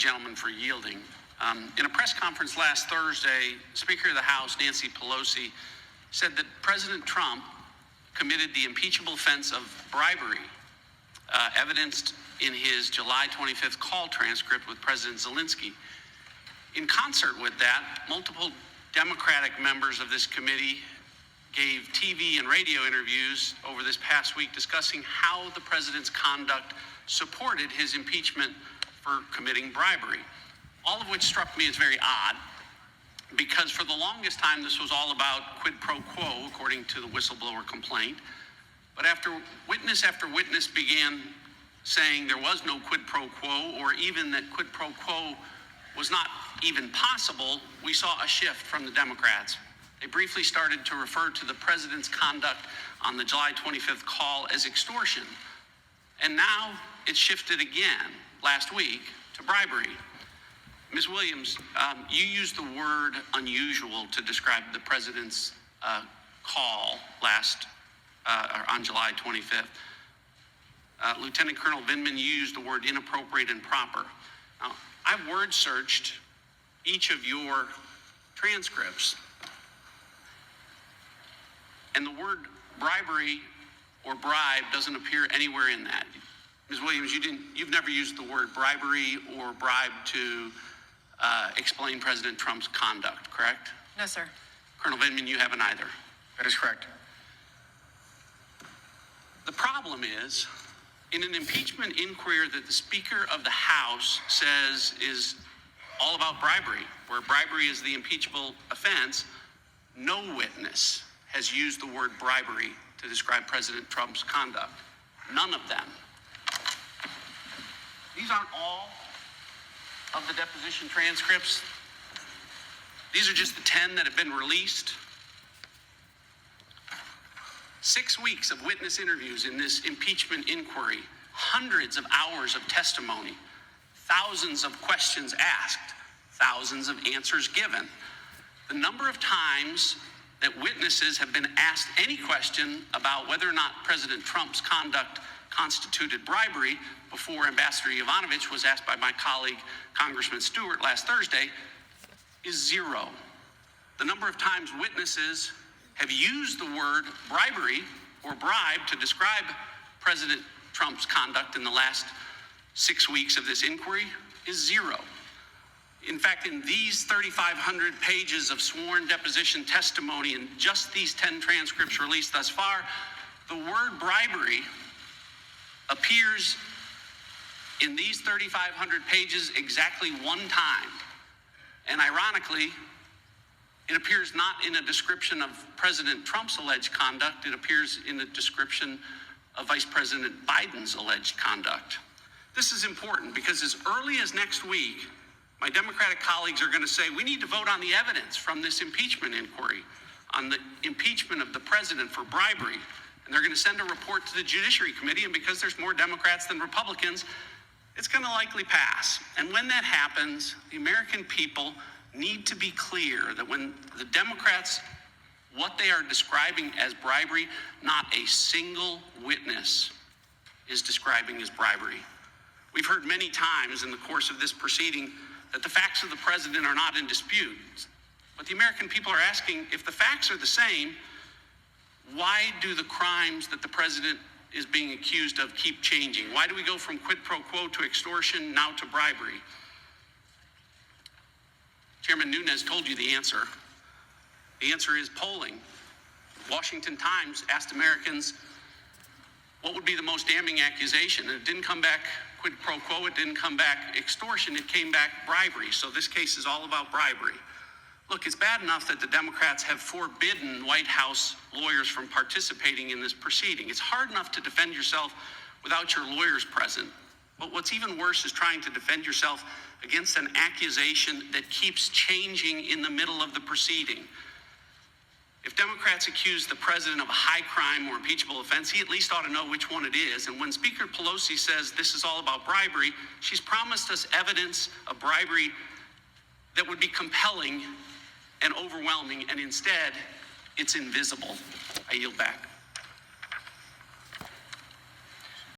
gentleman for yielding. In a press conference last Thursday, Speaker of the House, Nancy Pelosi, said that President Trump committed the impeachable offense of bribery, evidenced in his July 25th call transcript with President Zelensky. In concert with that, multiple Democratic members of this committee gave TV and radio interviews over this past week discussing how the president's conduct supported his impeachment for committing bribery, all of which struck me as very odd, because for the longest time this was all about quid pro quo, according to the whistleblower complaint. But after witness began saying there was no quid pro quo, or even that quid pro quo was not even possible, we saw a shift from the Democrats. They briefly started to refer to the president's conduct on the July 25th call as extortion. And now it's shifted again last week to bribery. Ms. Williams, you used the word unusual to describe the president's call on July 25th. Lieutenant Colonel Vindman, you used the word inappropriate and proper. Now, I've word searched each of your transcripts, and the word bribery or bribe doesn't appear anywhere in that. Ms. Williams, you've never used the word bribery or bribe to explain President Trump's conduct, correct? No, sir. Colonel Vindman, you haven't either. That is correct. The problem is, in an impeachment inquiry that the Speaker of the House says is all about bribery, where bribery is the impeachable offense, no witness has used the word bribery to describe President Trump's conduct. None of them. These aren't all of the deposition transcripts. These are just the 10 that have been released. 6 weeks of witness interviews in this impeachment inquiry, hundreds of hours of testimony, thousands of questions asked, thousands of answers given. The number of times that witnesses have been asked any question about whether or not President Trump's conduct constituted bribery before Ambassador Yovanovitch was asked by my colleague, Congressman Stewart, last Thursday, is zero. The number of times witnesses have used the word bribery or bribe to describe President Trump's conduct in the last 6 weeks of this inquiry is zero. In fact, in these 3,500 pages of sworn deposition testimony and just these 10 transcripts released thus far, the word bribery appears in these 3,500 pages exactly one time. And ironically, it appears not in a description of President Trump's alleged conduct, it appears in a description of Vice President Biden's alleged conduct. This is important because as early as next week, my Democratic colleagues are going to say, we need to vote on the evidence from this impeachment inquiry on the impeachment of the president for bribery. And they're going to send a report to the Judiciary Committee, and because there's more Democrats than Republicans, it's going to likely pass. And when that happens, the American people need to be clear that when the Democrats, what they are describing as bribery, not a single witness is describing as bribery. We've heard many times in the course of this proceeding that the facts of the president are not in dispute. But the American people are asking, if the facts are the same, why do the crimes that the president is being accused of keep changing? Why do we go from quid pro quo to extortion, now to bribery? Chairman Nunes told you the answer. The answer is polling. Washington Times asked Americans what would be the most damning accusation, and it didn't come back quid pro quo, it didn't come back extortion, it came back bribery. So this case is all about bribery. Look, it's bad enough that the Democrats have forbidden White House lawyers from participating in this proceeding. It's hard enough to defend yourself without your lawyers present. But what's even worse is trying to defend yourself against an accusation that keeps changing in the middle of the proceeding. If Democrats accuse the president of a high crime or impeachable offense, he at least ought to know which one it is. And when Speaker Pelosi says this is all about bribery, she's promised us evidence of bribery that would be compelling and overwhelming, and instead, it's invisible. I yield back.